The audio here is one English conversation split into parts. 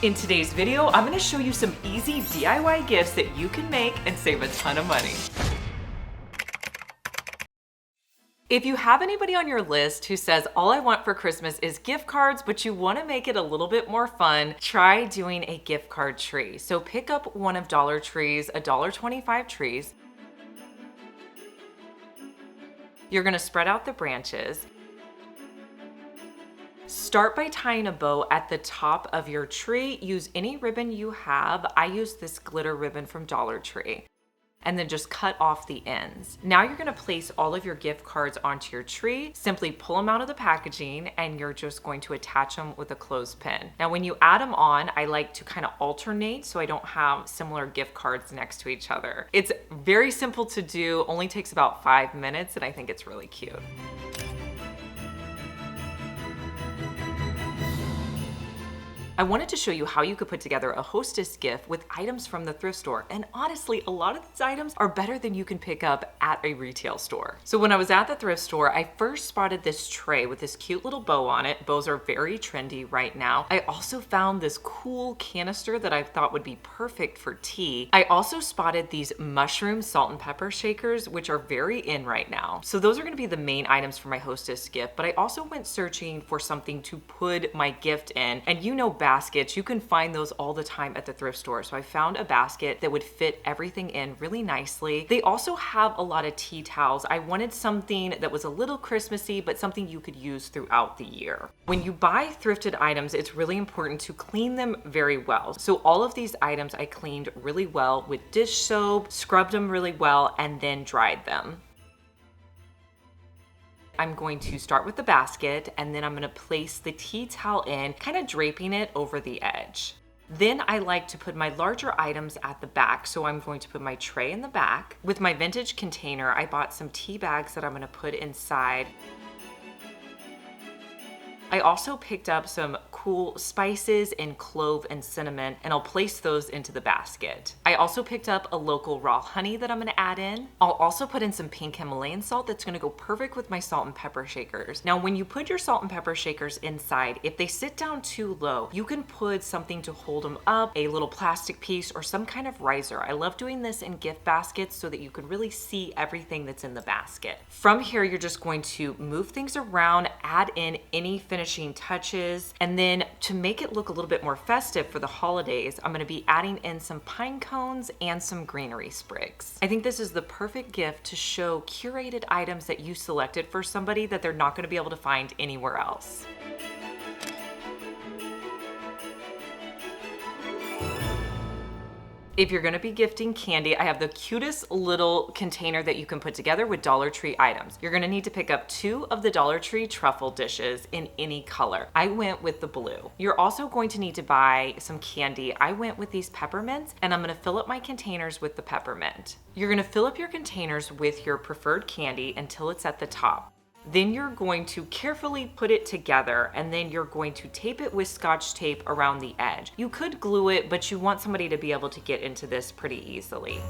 In today's video, I'm going to show you some easy DIY gifts that you can make and save a ton of money. If you have anybody on your list who says, all I want for Christmas is gift cards, but you want to make it a little bit more fun, try doing a gift card tree. So pick up one of Dollar Tree's $1.25 trees. You're going to spread out the branches. Start by tying a bow at the top of your tree. Use any ribbon you have. I use this glitter ribbon from Dollar Tree. And then just cut off the ends. Now you're gonna place all of your gift cards onto your tree. Simply pull them out of the packaging and you're just going to attach them with a clothespin. Now when you add them on, I like to kind of alternate so I don't have similar gift cards next to each other. It's very simple to do, only takes about 5 minutes, and I think it's really cute. I wanted to show you how you could put together a hostess gift with items from the thrift store. And honestly, a lot of these items are better than you can pick up at a retail store. So when I was at the thrift store, I first spotted this tray with this cute little bow on it. Bows are very trendy right now. I also found this cool canister that I thought would be perfect for tea. I also spotted these mushroom salt and pepper shakers, which are very in right now. So those are gonna be the main items for my hostess gift, but I also went searching for something to put my gift in. And you know, baskets, you can find those all the time at the thrift store. So I found a basket that would fit everything in really nicely. They also have a lot of tea towels. I wanted something that was a little Christmassy, but something you could use throughout the year. When you buy thrifted items, it's really important to clean them very well. So all of these items I cleaned really well with dish soap, scrubbed them really well, and then dried them. I'm going to start with the basket, and then I'm going to place the tea towel in, kind of draping it over the edge. Then I like to put my larger items at the back, so I'm going to put my tray in the back. With my vintage container, I bought some tea bags that I'm going to put inside. I also picked up some cool spices and clove and cinnamon, and I'll place those into the basket. I also picked up a local raw honey that I'm gonna add in. I'll also put in some pink Himalayan salt that's gonna go perfect with my salt and pepper shakers. Now, when you put your salt and pepper shakers inside, if they sit down too low, you can put something to hold them up, a little plastic piece or some kind of riser. I love doing this in gift baskets so that you can really see everything that's in the basket. From here, you're just going to move things around, add in any finishing touches, and then to make it look a little bit more festive for the holidays, I'm gonna be adding in some pine cones and some greenery sprigs. I think this is the perfect gift to show curated items that you selected for somebody that they're not gonna be able to find anywhere else. If you're gonna be gifting candy, I have the cutest little container that you can put together with Dollar Tree items. You're gonna need to pick up 2 of the Dollar Tree truffle dishes in any color. I went with the blue. You're also going to need to buy some candy. I went with these peppermints, and I'm gonna fill up my containers with the peppermint. You're gonna fill up your containers with your preferred candy until it's at the top. Then you're going to carefully put it together, and then you're going to tape it with Scotch tape around the edge. You could glue it, but you want somebody to be able to get into this pretty easily.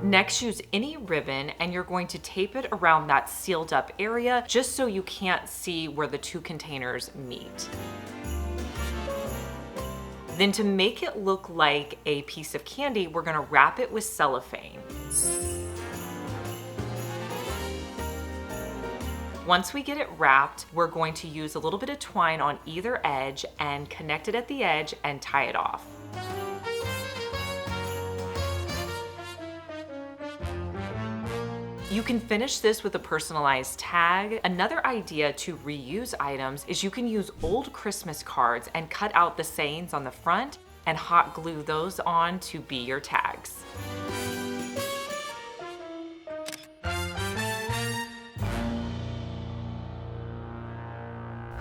Next, use any ribbon, and you're going to tape it around that sealed up area just so you can't see where the 2 containers meet. Then to make it look like a piece of candy, we're gonna wrap it with cellophane. Once we get it wrapped, we're going to use a little bit of twine on either edge and connect it at the edge and tie it off. You can finish this with a personalized tag. Another idea to reuse items is you can use old Christmas cards and cut out the sayings on the front and hot glue those on to be your tags.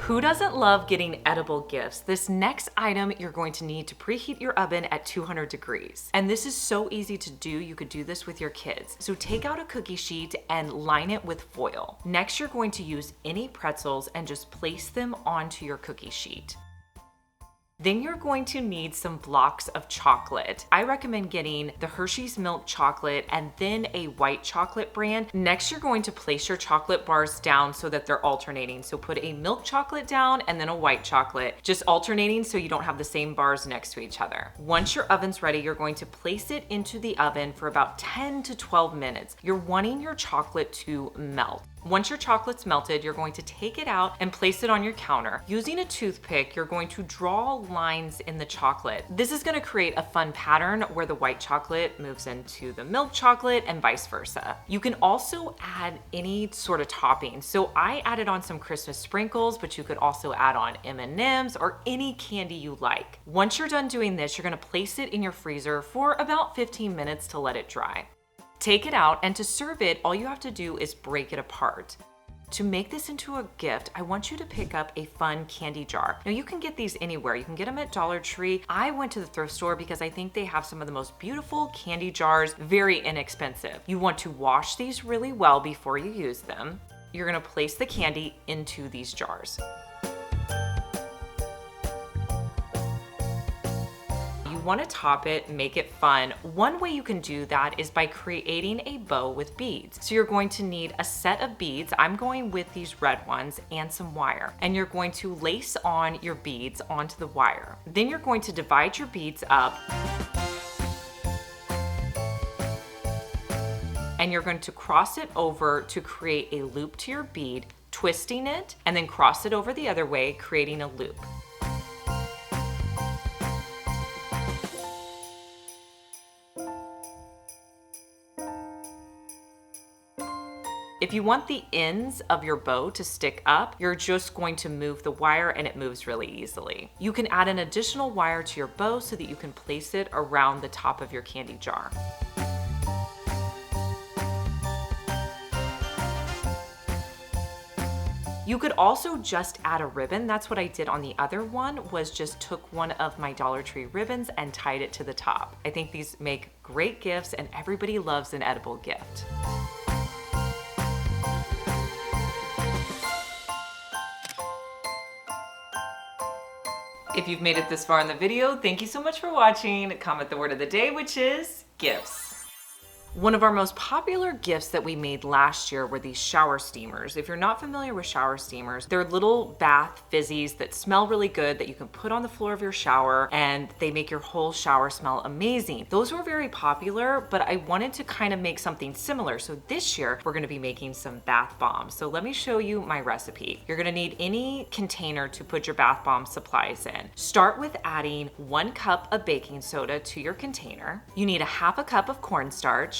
Who doesn't love getting edible gifts? This next item, you're going to need to preheat your oven at 200 degrees. And this is so easy to do. You could do this with your kids. So take out a cookie sheet and line it with foil. Next, you're going to use any pretzels and just place them onto your cookie sheet. Then you're going to need some blocks of chocolate. I recommend getting the Hershey's milk chocolate and then a white chocolate brand. Next, you're going to place your chocolate bars down so that they're alternating. So put a milk chocolate down and then a white chocolate, just alternating so you don't have the same bars next to each other. Once your oven's ready, you're going to place it into the oven for about 10 to 12 minutes. You're wanting your chocolate to melt. Once your chocolate's melted, you're going to take it out and place it on your counter. Using a toothpick, you're going to draw lines in the chocolate. This is going to create a fun pattern where the white chocolate moves into the milk chocolate and vice versa. You can also add any sort of topping. So I added on some Christmas sprinkles, but you could also add on M&Ms or any candy you like. Once you're done doing this, you're going to place it in your freezer for about 15 minutes to let it dry. Take it out, and to serve it, all you have to do is break it apart. To make this into a gift, I want you to pick up a fun candy jar. Now you can get these anywhere. You can get them at Dollar Tree. I went to the thrift store because I think they have some of the most beautiful candy jars, very inexpensive. You want to wash these really well before you use them. You're gonna place the candy into these jars. Want to top it, make it fun. One way you can do that is by creating a bow with beads. So you're going to need a set of beads. I'm going with these red ones and some wire. And you're going to lace on your beads onto the wire. Then you're going to divide your beads up. And you're going to cross it over to create a loop to your bead, twisting it, and then cross it over the other way, creating a loop. If you want the ends of your bow to stick up, you're just going to move the wire and it moves really easily. You can add an additional wire to your bow so that you can place it around the top of your candy jar. You could also just add a ribbon. That's what I did on the other one, was just took one of my Dollar Tree ribbons and tied it to the top. I think these make great gifts and everybody loves an edible gift. If you've made it this far in the video, thank you so much for watching. Comment the word of the day, which is gifts. One of our most popular gifts that we made last year were these shower steamers. If you're not familiar with shower steamers, they're little bath fizzies that smell really good that you can put on the floor of your shower, and they make your whole shower smell amazing. Those were very popular, but I wanted to kind of make something similar. So this year we're gonna be making some bath bombs. So let me show you my recipe. You're gonna need any container to put your bath bomb supplies in. Start with adding 1 cup of baking soda to your container. You need a 1/2 cup of cornstarch,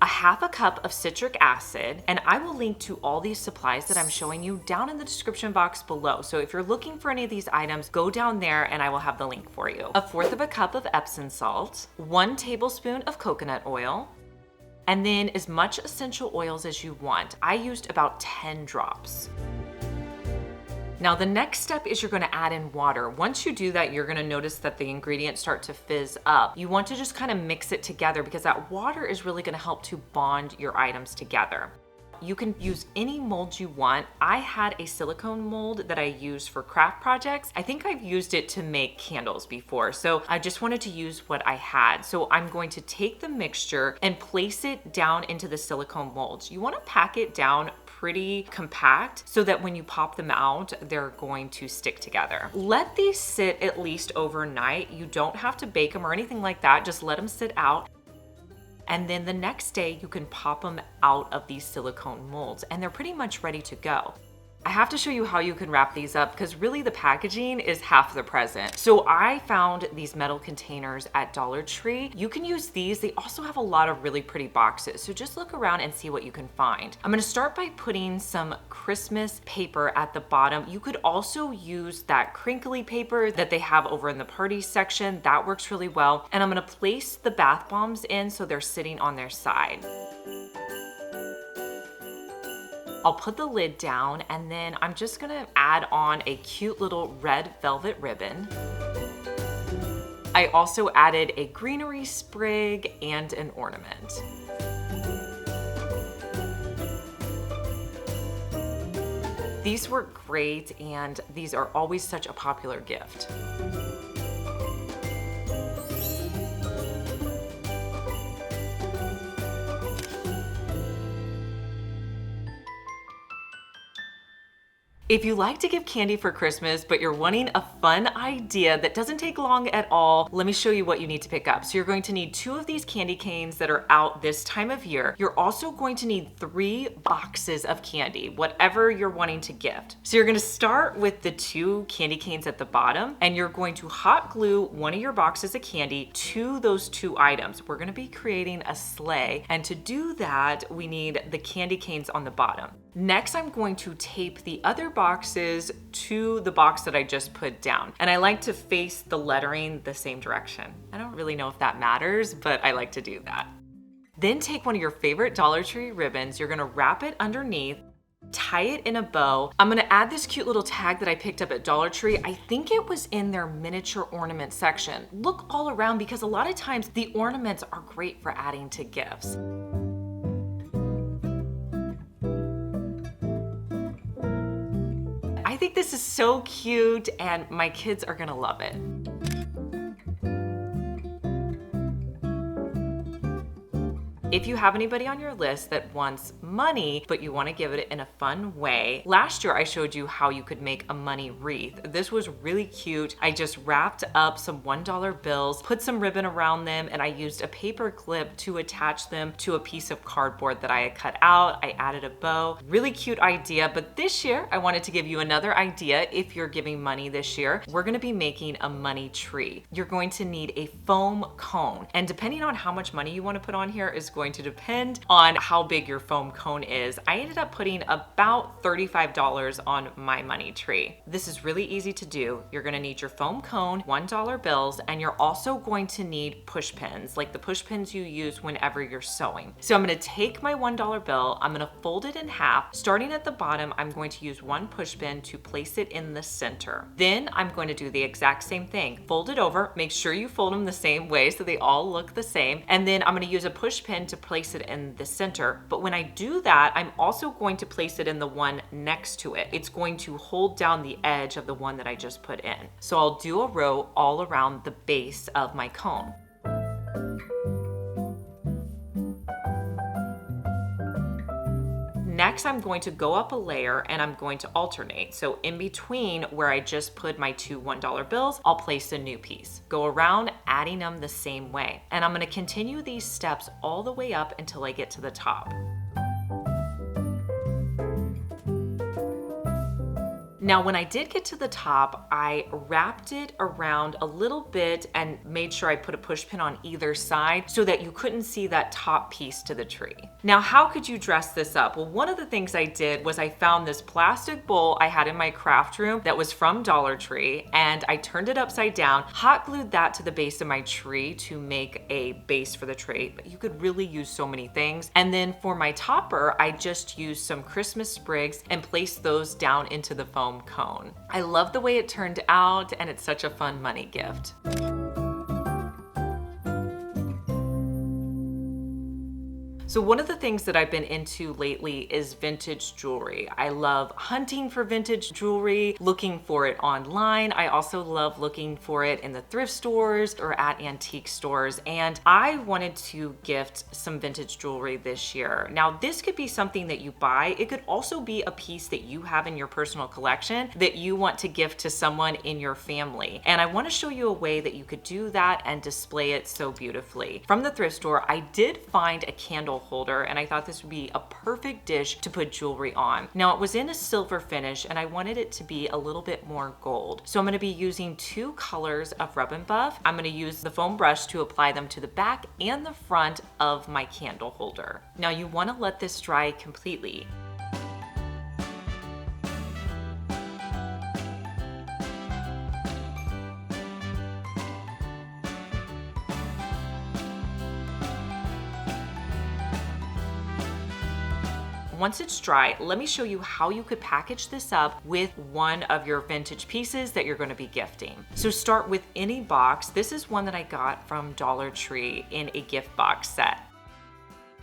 a 1/2 cup of citric acid, and I will link to all these supplies that I'm showing you down in the description box below. So if you're looking for any of these items, go down there and I will have the link for you. 1/4 cup of Epsom salt, 1 tablespoon of coconut oil, and then as much essential oils as you want. I used about 10 drops. Now the next step is you're gonna add in water. Once you do that, you're gonna notice that the ingredients start to fizz up. You want to just kind of mix it together because that water is really gonna help to bond your items together. You can use any mold you want. I had a silicone mold that I used for craft projects. I think I've used it to make candles before, so I just wanted to use what I had. So I'm going to take the mixture and place it down into the silicone molds. You wanna pack it down pretty compact so that when you pop them out, they're going to stick together. Let these sit at least overnight. You don't have to bake them or anything like that. Just let them sit out. And then the next day you can pop them out of these silicone molds and they're pretty much ready to go. I have to show you how you can wrap these up because really the packaging is half the present. So I found these metal containers at Dollar Tree. You can use these. They also have a lot of really pretty boxes. So just look around and see what you can find. I'm gonna start by putting some Christmas paper at the bottom. You could also use that crinkly paper that they have over in the party section. That works really well. And I'm gonna place the bath bombs in so they're sitting on their side. I'll put the lid down and then I'm just gonna add on a cute little red velvet ribbon. I also added a greenery sprig and an ornament. These were great, and these are always such a popular gift. If you like to give candy for Christmas, but you're wanting a fun idea that doesn't take long at all, let me show you what you need to pick up. So you're going to need 2 of these candy canes that are out this time of year. You're also going to need 3 boxes of candy, whatever you're wanting to gift. So you're gonna start with the 2 candy canes at the bottom, and you're going to hot glue one of your boxes of candy to those 2 items. We're gonna be creating a sleigh, and to do that, we need the candy canes on the bottom. Next, I'm going to tape the other boxes to the box that I just put down. And I like to face the lettering the same direction. I don't really know if that matters, but I like to do that. Then take one of your favorite Dollar Tree ribbons. You're gonna wrap it underneath, tie it in a bow. I'm gonna add this cute little tag that I picked up at Dollar Tree. I think it was in their miniature ornament section. Look all around because a lot of times the ornaments are great for adding to gifts. I think this is so cute, and my kids are gonna love it. If you have anybody on your list that wants money, but you want to give it in a fun way, last year I showed you how you could make a money wreath. This was really cute. I just wrapped up some $1 bills, put some ribbon around them, and I used a paper clip to attach them to a piece of cardboard that I had cut out. I added a bow. Really cute idea, but this year I wanted to give you another idea. If you're giving money this year, we're going to be making a money tree. You're going to need a foam cone, and depending on how much money you want to put on here is going to depend on how big your foam cone is. I ended up putting about $35 on my money tree. This is really easy to do. You're gonna need your foam cone, $1 bills, and you're also going to need push pins, like the push pins you use whenever you're sewing. So I'm gonna take my $1 bill, I'm gonna fold it in half. Starting at the bottom, I'm going to use 1 push pin to place it in the center. Then I'm going to do the exact same thing. Fold it over, make sure you fold them the same way so they all look the same. And then I'm gonna use a push pin to place it in the center. But when I do that, I'm also going to place it in the one next to it. It's going to hold down the edge of the one that I just put in. So I'll do a row all around the base of my cone. Next, I'm going to go up a layer and I'm going to alternate. So in between where I just put my 2 $1 bills, I'll place a new piece. Go around adding them the same way. And I'm gonna continue these steps all the way up until I get to the top. Now, when I did get to the top, I wrapped it around a little bit and made sure I put a push pin on either side so that you couldn't see that top piece to the tree. Now, how could you dress this up? Well, one of the things I did was I found this plastic bowl I had in my craft room that was from Dollar Tree, and I turned it upside down, hot glued that to the base of my tree to make a base for the tree, but you could really use so many things. And then for my topper, I just used some Christmas sprigs and placed those down into the foam cone. I love the way it turned out, and it's such a fun money gift. So one of the things that I've been into lately is vintage jewelry. I love hunting for vintage jewelry, looking for it online. I also love looking for it in the thrift stores or at antique stores. And I wanted to gift some vintage jewelry this year. Now, this could be something that you buy. It could also be a piece that you have in your personal collection that you want to gift to someone in your family. And I want to show you a way that you could do that and display it so beautifully. From the thrift store, I did find a candle holder, and I thought this would be a perfect dish to put jewelry on. Now, it was in a silver finish, and I wanted it to be a little bit more gold. So I'm going to be using 2 colors of Rub and Buff. I'm going to use the foam brush to apply them to the back and the front of my candle holder. Now, you want to let this dry completely. Once it's dry, let me show you how you could package this up with one of your vintage pieces that you're going to be gifting. So start with any box. This is one that I got from Dollar Tree in a gift box set.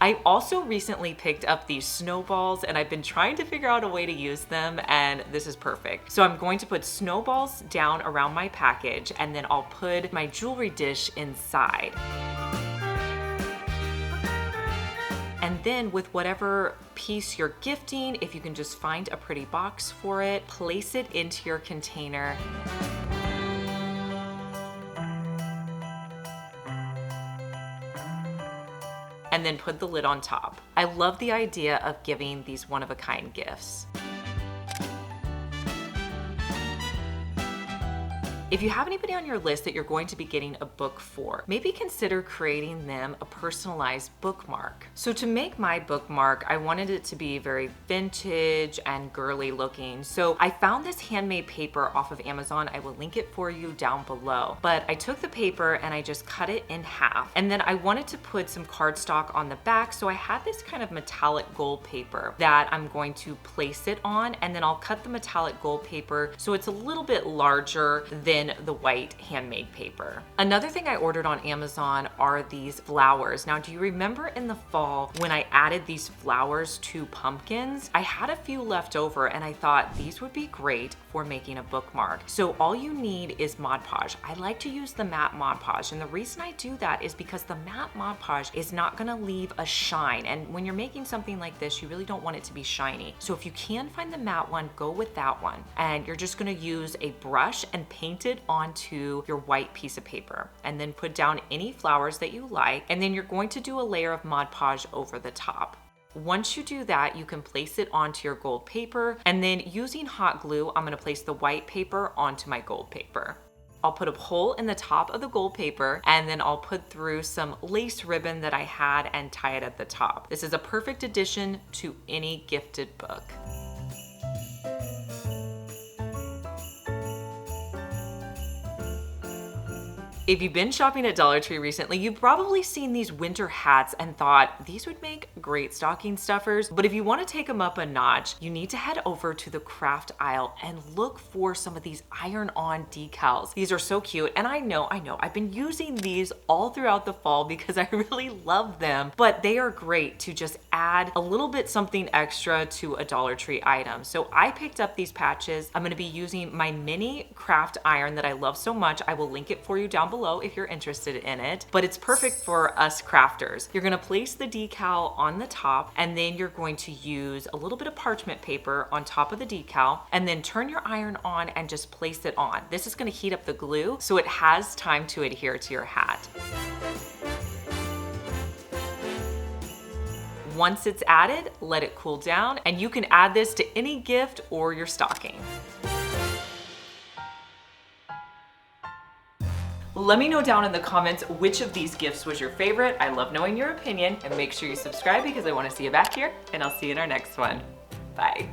I also recently picked up these snowballs and I've been trying to figure out a way to use them, and this is perfect. So I'm going to put snowballs down around my package and then I'll put my jewelry dish inside. And then with whatever piece you're gifting, if you can just find a pretty box for it, place it into your container. And then put the lid on top. I love the idea of giving these one-of-a-kind gifts. If you have anybody on your list that you're going to be getting a book for, maybe consider creating them a personalized bookmark. So to make my bookmark, I wanted it to be very vintage and girly looking. So I found this handmade paper off of Amazon. I will link it for you down below. But I took the paper and I just cut it in half. And then I wanted to put some cardstock on the back. So I had this kind of metallic gold paper that I'm going to place it on. And then I'll cut the metallic gold paper so it's a little bit larger than the white handmade paper. Another thing I ordered on Amazon are these flowers. Now, do you remember in the fall when I added these flowers to pumpkins? I had a few left over and I thought these would be great for making a bookmark. So all you need is Mod Podge. I like to use the matte Mod Podge, and the reason I do that is because the matte Mod Podge is not gonna leave a shine, and when you're making something like this, you really don't want it to be shiny. So if you can find the matte one, go with that one. And you're just gonna use a brush and paint it onto your white piece of paper, and then put down any flowers that you like, and then you're going to do a layer of Mod Podge over the top. Once you do that, you can place it onto your gold paper, and then using hot glue, I'm gonna place the white paper onto my gold paper. I'll put a hole in the top of the gold paper, and then I'll put through some lace ribbon that I had and tie it at the top. This is a perfect addition to any gifted book. If you've been shopping at Dollar Tree recently, you've probably seen these winter hats and thought these would make great stocking stuffers. But if you want to take them up a notch, you need to head over to the craft aisle and look for some of these iron-on decals. These are so cute, and I know, I've been using these all throughout the fall because I really love them, but they are great to just add a little bit something extra to a Dollar Tree item. So I picked up these patches. I'm going to be using my mini craft iron that I love so much. I will link it for you down below if you're interested in it, but it's perfect for us crafters. You're gonna place the decal on the top, and then you're going to use a little bit of parchment paper on top of the decal, and then turn your iron on and just place it on. This is gonna heat up the glue so it has time to adhere to your hat. Once it's added, let it cool down, and you can add this to any gift or your stocking. Let me know down in the comments which of these gifts was your favorite. I love knowing your opinion, and make sure you subscribe because I want to see you back here, and I'll see you in our next one. Bye.